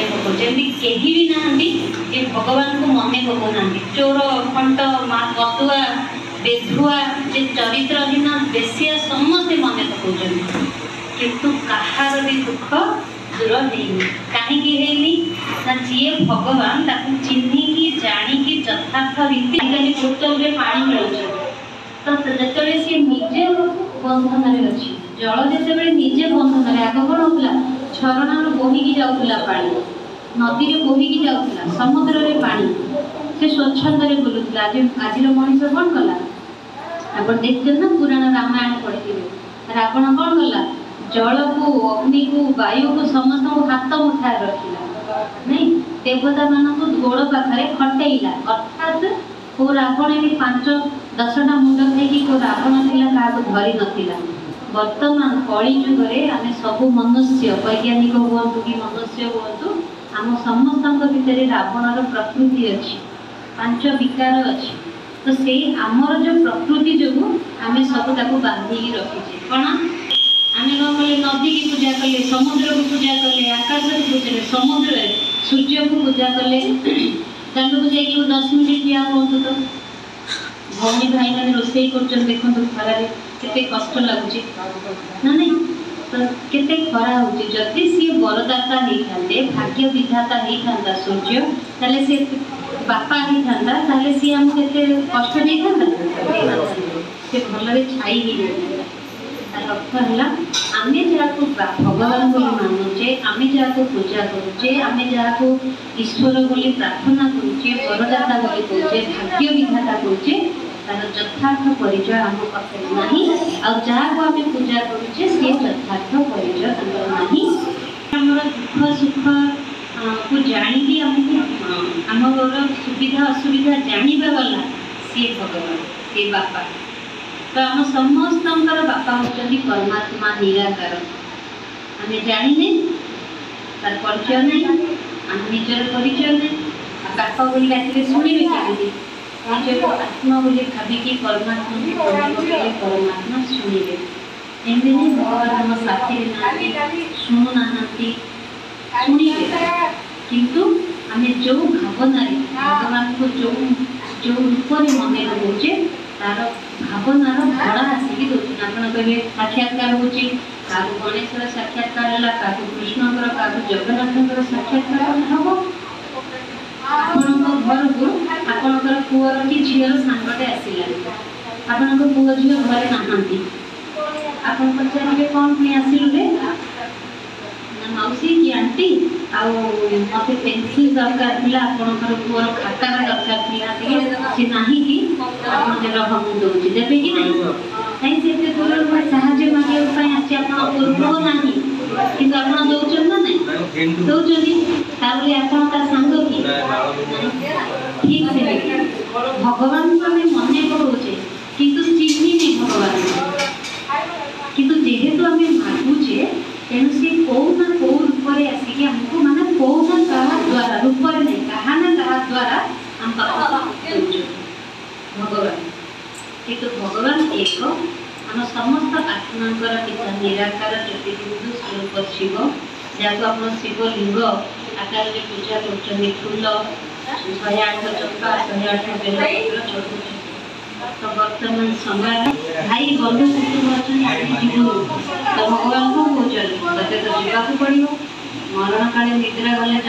पकाउछे केही भी नाहंती जे भगवान को मने पकाउनांती चोर खंट मदुआ बेधुआ जे चरित्रहीन बेसिया समस्ते मने पकाउछन्ति किंतु कहार भी दुख दूर हेनी कहीं ना जी भगवान ताकू चिन्हिकी जाणिकी यथार्थ रीति बोतल पानी मिलूँ तो जो सी निजे बंधन अच्छी जल जिते निजे बंधन आग कौन होता झरणा बोहिकी जाऊला पा नदी में बोहिकी जाऊला समुद्र में पानी से स्वच्छंद बुलूला आज मनीष कौन कला आप देखते ना पुराण रामायण पढ़ी रावण कौन कला जल को अग्नि को वायु को समस्त हाथ मुठा रखिला नहीं देवता मान गोड़ पाखे खटेला अर्थात को रावण भी 5-10टा मुंड थी को रावण था क्या धरी नाला वर्तमान कली जुगे आम सब मनुष्य वैज्ञानिक हूँ कि मनुष्य हूँ आम समस्त भितर रावणर प्रकृति अच्छी 5 विकार अच्छी तो से आमर जो प्रकृति जो आम सब बांधिकी रखीचे कौन आम कौन कले नदी की पूजा कले समुद्र को पूजा कले आकाश को पूजा समुद्र सूर्य को पूजा कले को जाइए 10 मिनट ठिया हूँ तो भौणी भाई मैंने रोसई कर देखो खरार के कष्ट लगुच ना नहीं तो केते खरा होची जदि सी बरदाता होते भाग्य विधाता होता सूर्य ताले से बापा होता ताले सी हम केते कष्ट नहीं था से भल छाई ही अर्थ है आम जहाँ भगवान बोली मानुचे आम जहाँ पूजा करुचे आम जहाँ ईश्वर बोली प्रार्थना करुचे बरदाता बोली कहे भाग्य विधाता कहे तार यथार्थ परिचय आम पाखे ना आम पूजा करुचे सी यथार्थ परिचय ना दुख सुख को जाणी आम सुविधा असुविधा जानवा वाला सी भगवान सी बापा तो आम समस्त बापा होती परमात्मा निराकार आम जाने तार परिचय नहीं आम निजर परिचय नहीं बापा बोली डाकिले शुणवे कमी निज को आत्मा बोली भाविकी परमात्मा परमात्मा शुणवे एमती नहीं भगवान आम साथी शुणुना शुणवे किंतु आम जो भावना भगवान को जो रूप मन लगे तार भावनार भड़ा आसिक दौन आप कहे साक्षात्कार होची क्या गणेशर साक्षात्कार है क्या कृष्णकर क्या जगन्नाथ साक्षात्कार हम आपण घर को आपणकर पुअर कि झीर सांगटे आसला आपण पुओ झी घरे नहांती आप पचारे कौन पुणी आसिलु रे मौसी कि आंटी आते पेनसिल दरकार थी आपणकर पुअर खातार दरकार थी नहीं कि रह मुझे दूसरी देवे कि नहीं कहीं से दूर साहाଯ୍य मांगे आसी पूर्व ना कि दौन ना नहीं दौरान सांग कि ठीक से भगवान को आम मन पकाचे किंतु चिन्ह नहीं भगवान किंतु जेहेतु आम मागुचे तेणु सी कौ ना कौ रूप आसिक आमको माने कौ ना क्या द्वारा रूप नहीं क्या ना क्या द्वारा आम भगवान किंतु भगवान एक आम समस्त आत्मांकर पिता निराकार ज्योतिबिंदु स्वरूप शिव जहाँ आप शिवलिंग आकार में पूजा कर फूल 108 चंपा 108 बेलपत्र चढ़ू तो वर्तमान समय भाई बंधु कुटुंब अच्छे तो भगवान को कौन तो जावाक पड़ो मरण काले निद्रा गले